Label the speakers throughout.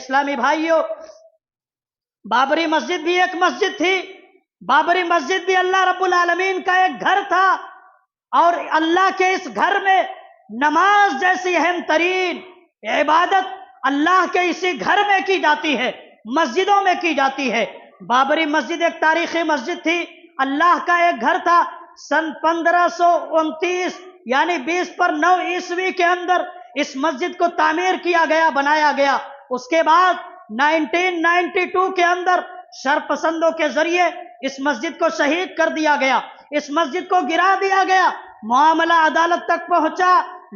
Speaker 1: اسلامی بھائیوں، بابری مسجد بھی ایک مسجد تھی، بابری مسجد بھی اللہ رب العالمین کا ایک گھر تھا، اور اللہ کے اس گھر میں نماز جیسی اہم ترین عبادت اللہ کے اسی گھر میں کی جاتی ہے، مسجدوں میں کی جاتی ہے۔ بابری مسجد ایک تاریخی مسجد تھی، اللہ کا ایک گھر تھا۔ سن 1529 یعنی 20/9 کے اندر اس مسجد کو تعمیر کیا گیا، بنایا گیا۔ اس کے بعد 1992 کے اندر شرپسندوں کے ذریعے اس مسجد کو شہید کر دیا گیا، اس مسجد کو گرا دیا گیا، معاملہ عدالت تک پہنچا،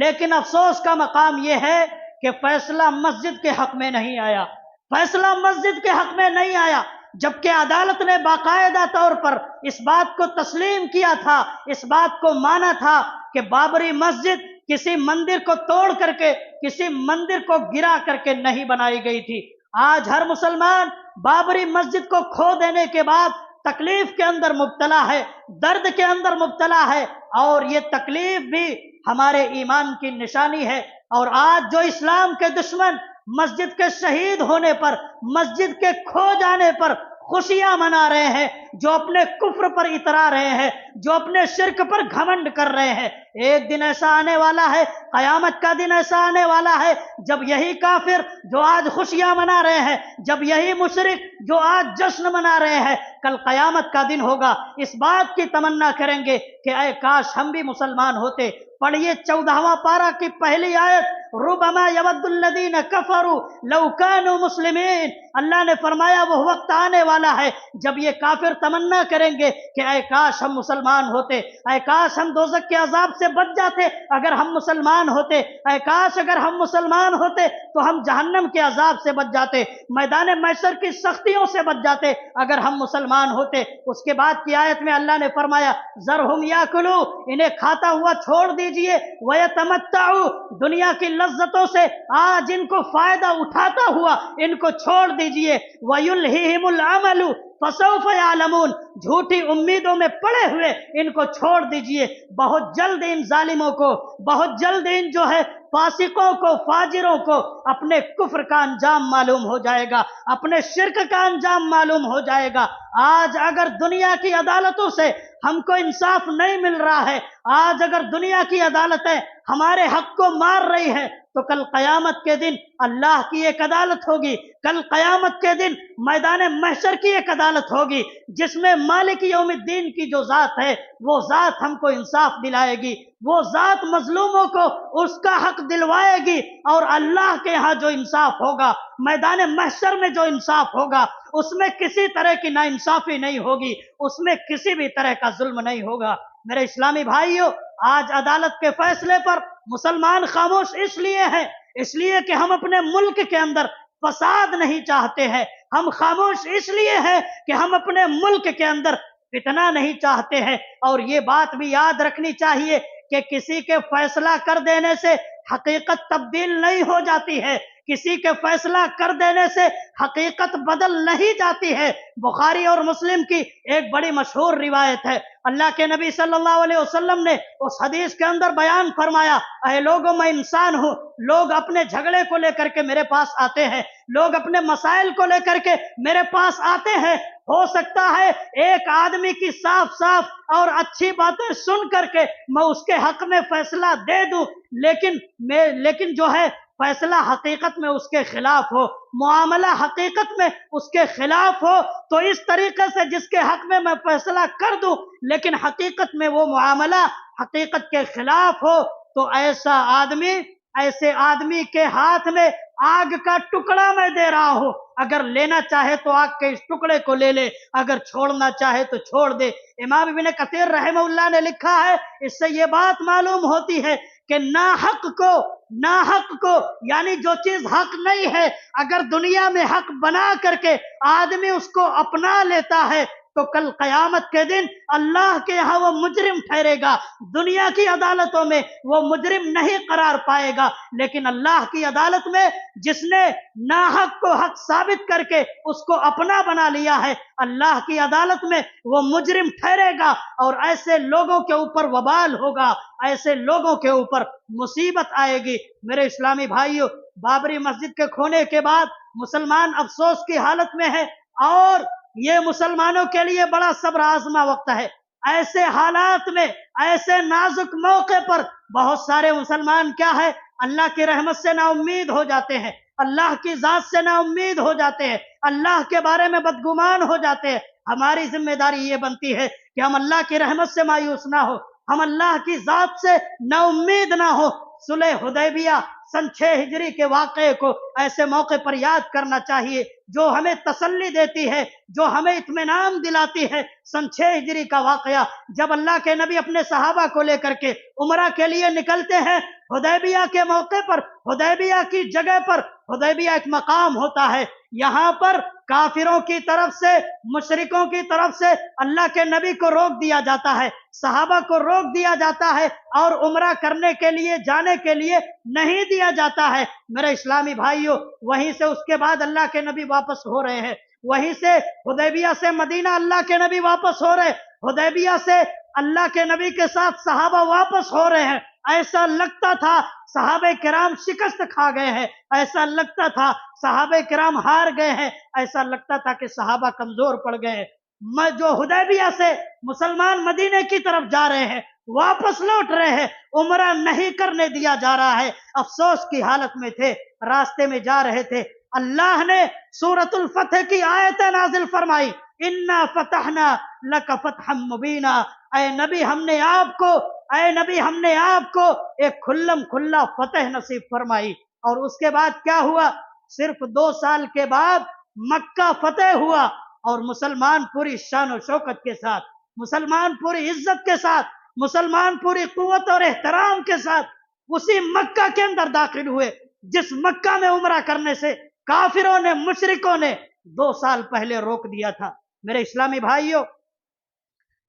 Speaker 1: لیکن افسوس کا مقام یہ ہے کہ فیصلہ مسجد کے حق میں نہیں آیا، فیصلہ مسجد کے حق میں نہیں آیا، جبکہ عدالت نے باقاعدہ طور پر اس بات کو تسلیم کیا تھا، اس بات کو مانا تھا کہ بابری مسجد کسی مندر کو توڑ کر کے، کسی مندر کو گرا کر کے نہیں بنائی گئی تھی۔ آج ہر مسلمان بابری مسجد کو کھو دینے کے بعد تکلیف کے اندر مبتلا ہے، درد کے اندر مبتلا ہے، اور یہ تکلیف بھی ہمارے ایمان کی نشانی ہے۔ اور آج جو اسلام کے دشمن مسجد کے شہید ہونے پر، مسجد کے کھو جانے پر خوشیاں منا رہے ہیں، جو اپنے کفر پر اترا رہے ہیں، جو اپنے شرک پر گھمنڈ کر رہے ہیں، ایک دن ایسا آنے والا ہے، قیامت کا دن ایسا آنے والا ہے، جب یہی کافر جو آج خوشیاں منا رہے ہیں، جب یہی مشرک جو آج جشن منا رہے ہیں، کل قیامت کا دن ہوگا، اس بات کی تمنا کریں گے کہ اے کاش ہم بھی مسلمان ہوتے۔ پڑھیے 14واں پارہ کی پہلی آیت، ربما یود الذین کفروا لو کانوا مسلمین۔ اللہ نے فرمایا وہ وقت آنے والا ہے جب یہ کافر تمنا کریں گے کہ اے کاش ہم مسلمان ہوتے، اے کاش ہم دوزخ کے عذاب سے بچ جاتے اگر ہم مسلمان ہوتے، اے کاش اگر ہم مسلمان ہوتے تو ہم جہنم کے عذاب سے بچ جاتے، میدان محشر کی سختیوں سے بچ جاتے اگر ہم مسلمان ہوتے۔ اس کے بعد کی آیت میں اللہ نے فرمایا ذرہم یاکلوا، انہیں کھاتا ہوا چھوڑ دیجئے، ویتمتعوا، دنیا کی لذتوں سے آج ان کو فائدہ اٹھاتا ہوا ان کو چھوڑ دیجئے، ویلہہم العمل فسوف یعلمون، جھوٹی امیدوں میں پڑے ہوئے ان کو چھوڑ دیجئے، بہت جلد ان ظالموں کو، بہت جلد ان جو ہے فاسقوں کو، فاجروں کو اپنے کفر کا انجام معلوم ہو جائے گا، اپنے شرک کا انجام معلوم ہو جائے گا۔ آج اگر دنیا کی عدالتوں سے ہم کو انصاف نہیں مل رہا ہے، آج اگر دنیا کی عدالتیں ہمارے حق کو مار رہی ہیں، تو کل قیامت کے دن اللہ کی ایک عدالت ہوگی، کل قیامت کے دن میدان محشر کی ایک عدالت ہوگی، جس میں مالک یوم الدین کی جو ذات ہے وہ ذات ہم کو انصاف دلائے گی، وہ ذات مظلوموں کو اس کا حق دلوائے گی، اور اللہ کے ہاں جو انصاف ہوگا، میدان محشر میں جو انصاف ہوگا، اس میں کسی طرح کی ناانصافی نہیں ہوگی، اس میں کسی بھی طرح کا ظلم نہیں ہوگا۔ میرے اسلامی بھائیوں، آج عدالت کے فیصلے پر مسلمان خاموش اس لیے ہیں، اس لیے کہ ہم اپنے ملک کے اندر فساد نہیں چاہتے ہیں، ہم خاموش اس لیے ہیں کہ ہم اپنے ملک کے اندر فتنہ نہیں چاہتے ہیں۔ اور یہ بات بھی یاد رکھنی چاہیے کہ کسی کے فیصلہ کر دینے سے حقیقت تبدیل نہیں ہو جاتی ہے، کسی کے فیصلہ کر دینے سے حقیقت بدل نہیں جاتی ہے۔ بخاری اور مسلم کی ایک بڑی مشہور روایت ہے، اللہ کے نبی صلی اللہ علیہ وسلم نے اس حدیث کے اندر بیان فرمایا، اے لوگوں میں انسان ہوں، لوگ اپنے جھگڑے کو لے کر کے میرے پاس آتے ہیں، لوگ اپنے مسائل کو لے کر کے میرے پاس آتے ہیں، ہو سکتا ہے ایک آدمی کی صاف صاف اور اچھی باتیں سن کر کے میں اس کے حق میں فیصلہ دے دوں، لیکن جو ہے فیصلہ حقیقت میں اس کے خلاف ہو، معاملہ حقیقت میں اس کے خلاف ہو، تو اس طریقے سے جس کے حق میں میں فیصلہ کر دوں لیکن حقیقت میں وہ معاملہ حقیقت کے خلاف ہو، تو ایسے آدمی کے ہاتھ میں آگ کا ٹکڑا میں دے رہا ہوں، اگر لینا چاہے تو آگ کے اس ٹکڑے کو لے لے، اگر چھوڑنا چاہے تو چھوڑ دے۔ امام ابن کثیر رحمہ اللہ نے لکھا ہے، اس سے یہ بات معلوم ہوتی ہے کہ ناحق کو یعنی جو چیز حق نہیں ہے، اگر دنیا میں حق بنا کر کے آدمی اس کو اپنا لیتا ہے تو کل قیامت کے دن اللہ کے ہاں وہ مجرم ٹھہرے گا، دنیا کی عدالتوں میں وہ مجرم نہیں قرار پائے گا، لیکن اللہ کی عدالت میں جس نے ناحق کو حق ثابت کر کے اس کو اپنا بنا لیا ہے، اللہ کی عدالت میں وہ مجرم ٹھہرے گا، اور ایسے لوگوں کے اوپر وبال ہوگا، ایسے لوگوں کے اوپر مصیبت آئے گی۔ میرے اسلامی بھائیوں، बाबरी मस्जिद के खोने के बाद मुसलमान अफसोस की हालत में है और ये मुसलमानों के लिए बड़ा सब्र आजमा वक्त है। ऐसे हालात में, ऐसे नाजुक मौके पर बहुत सारे मुसलमान क्या है, अल्लाह की रहमत से नाउम्मीद हो जाते हैं, अल्लाह की जात से नाउम्मीद हो जाते हैं, अल्लाह के बारे में बदगुमान हो जाते हैं। हमारी जिम्मेदारी ये बनती है कि हम अल्लाह की रहमत से मायूस ना हो, हम अल्लाह की जात से नाउम्मीद ना हो। सुलह हुदैबिया सन 6 हिजरी के वाक़े को ऐसे मौके पर याद करना चाहिए जो हमें तसल्ली देती है, जो हमें इत्मीनान दिलाती है। सन 6 हिजरी का वाक़या, जब अल्लाह के नबी अपने सहाबा को लेकर के उमरा के लिए निकलते हैं, हुदैबिया के मौके पर, हुदैबिया की जगह पर, हुदैबिया एक मकाम होता है, यहाँ पर काफिरों की तरफ से, मुशरिकों की तरफ से अल्लाह के नबी को रोक दिया जाता है, सहाबा को रोक दिया जाता है और उमरा करने के लिए, जाने के लिए नहीं दिया जाता है। मेरे इस्लामी भाइयों, वहीं से उसके बाद अल्लाह के नबी वापस हो रहे हैं, वहीं से हुदैबिया से मदीना अल्लाह के नबी वापस हो रहे, हुदैबिया से अल्लाह के नबी के साथ सहाबा वापस हो रहे हैं। ऐसा लगता था सहाबे किराम शिकस्त खा गए हैं, ऐसा लगता था सहाबे किराम हार गए हैं, ऐसा लगता था कि सहाबा कमजोर पड़ गए हैं। जो हुदैबिया से मुसलमान मदीने की तरफ जा रहे हैं, वापस लौट रहे हैं, उमरा नहीं करने दिया जा रहा है, अफसोस की हालत में थे, रास्ते में जा रहे थे। अल्लाह ने सूरतुल फतह की आयत नाजिल फरमाई, इन्ना फतहना लक फतहम मुबीना। ऐ नबी हमने आपको, ऐ नबी हमने आपको एक खुल्लम खुल्ला फतह नसीब फरमाई। और उसके बाद क्या हुआ, सिर्फ 2 साल के बाद मक्का फतेह हुआ और मुसलमान पूरी शान और शौकत के साथ, मुसलमान पूरी इज्जत के साथ, मुसलमान पूरी कुव्वत और एहतराम के साथ उसी मक्का के अंदर दाखिल हुए जिस मक्का में उमरा करने से काफिरों ने, मुशरिकों ने 2 साल पहले रोक दिया था। मेरे इस्लामी भाइयों,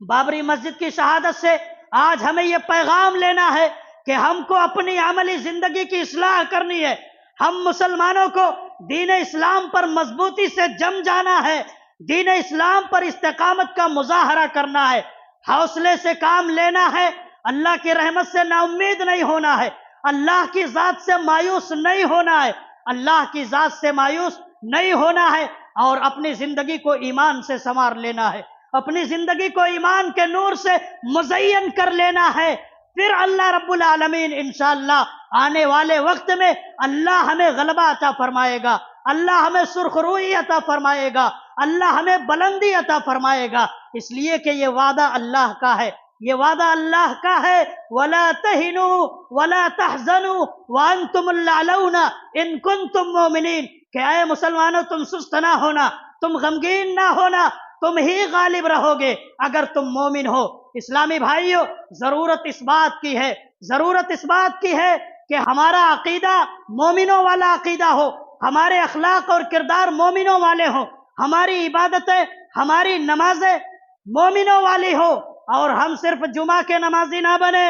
Speaker 1: बाबरी मस्जिद की शहादत से आज हमें यह पैगाम लेना है कि हमको अपनी अमली जिंदगी की इस्लाह करनी है। हम मुसलमानों को दीन इस्लाम पर मजबूती से जम जाना है, दीन इस्लाम पर इस्तेकामत का मुजाहरा करना है, हौसले से काम लेना है, अल्लाह की रहमत से नाउम्मीद नहीं होना है, अल्लाह की जात से मायूस नहीं होना है, अल्लाह की जात से मायूस नहीं होना है और अपनी जिंदगी को ईमान से संवार लेना है, अपनी जिंदगी को ईमान के नूर से मुज़य्यन कर लेना है। फिर अल्लाह रब्बुल आलमीन इंशाअल्लाह आने वाले वक्त में अल्लाह हमें गलबा अता फरमाएगा, अल्लाह हमें सुरखरुई अता फरमाएगा, अल्लाह हमें बुलंदी अता फरमाएगा। इसलिए कि ये वादा अल्लाह का है, ये वादा अल्लाह का है, वला तहिनु वला तहजनु व अंतुमुल अलौना इन कुंतुम मोमिनीन, कि ऐ मुसलमानों तुम सुस्त ना होना, तुम गमगीन ना होना, तुम ही गालिब रहोगे अगर तुम मोमिन हो। इस्लामी भाइयों, जरूरत इस बात की है, जरूरत इस बात की है कि हमारा अकीदा मोमिनों वाला अकीदा हो, हमारे अखलाक और किरदार मोमिनों वाले हो, हमारी इबादतें, हमारी नमाजें मोमिनों वाली हो और हम सिर्फ जुमा के नमाजी ना बने,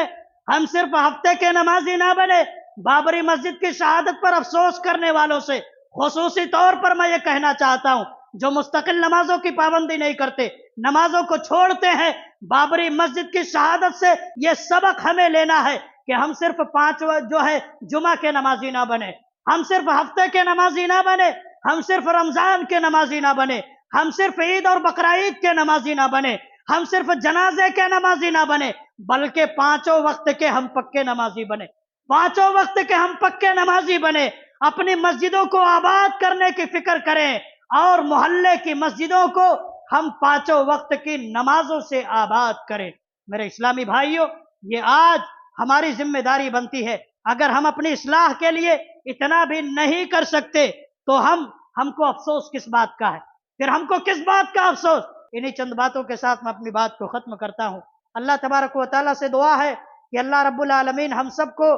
Speaker 1: हम सिर्फ हफ्ते के नमाजी ना बने। बाबरी मस्जिद की शहादत पर अफसोस करने वालों से खुसूसी तौर पर मैं ये कहना चाहता हूं, जो मुस्तकिल नमाजों की पाबंदी नहीं करते, नमाजों को छोड़ते हैं, बाबरी मस्जिद की शहादत से ये सबक हमें लेना है कि हम सिर्फ 5 जो है जुमा के नमाजी ना बने, हम सिर्फ हफ्ते के नमाजी ना बने, हम सिर्फ रमजान के नमाजी ना बने, हम सिर्फ ईद और बकरा ईद के नमाजी ना बने, हम सिर्फ जनाजे के नमाजी ना बने, बल्कि 5 वक्त के हम पक्के नमाजी बने, 5 वक्त के हम पक्के नमाजी बने। अपनी मस्जिदों को आबाद करने की फिक्र करें और मोहल्ले की मस्जिदों को हम 5 वक्त की नमाजों से आबाद करें। मेरे इस्लामी भाइयों, ये आज हमारी जिम्मेदारी बनती है। अगर हम अपनी इस्लाह के लिए इतना भी नहीं कर सकते तो हमको अफसोस किस बात का है, फिर हमको किस बात का अफसोस। इन्हीं चंद बातों के साथ मैं अपनी बात को खत्म करता हूं। अल्लाह तबारक व तआला से दुआ है कि अल्लाह रब्बुल आलमीन हम सबको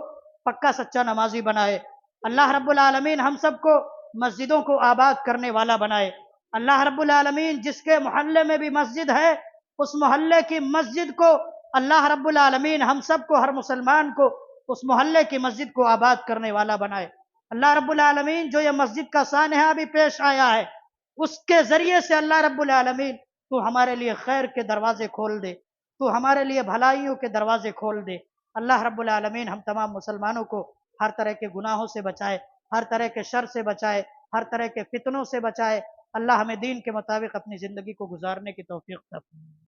Speaker 1: पक्का सच्चा नमाजी बनाए, अल्लाह रब्बुल आलमीन हम सबको मस्जिदों को आबाद करने वाला बनाए। अल्लाह रब्बुल आलमीन जिसके मोहल्ले में भी मस्जिद है, उस मोहल्ले की मस्जिद को अल्लाह रब्बुल आलमीन हम सबको, हर मुसलमान को उस मोहल्ले की मस्जिद को आबाद करने वाला बनाए। अल्लाह रब्बुल आलमीन जो ये मस्जिद का सानहा भी पेश आया है, उसके जरिए से अल्लाह रब्बुल आलमीन तू हमारे लिए खैर के दरवाजे खोल दे, तू हमारे लिए भलाइयों के दरवाजे खोल दे। अल्लाह रब्बुल आलमीन हम तमाम मुसलमानों को हर तरह के गुनाहों से बचाए। ہر طرح کے شر سے بچائے، ہر طرح کے فتنوں سے بچائے۔ اللہ ہمیں دین کے مطابق اپنی زندگی کو گزارنے کی توفیق عطا فرمائے۔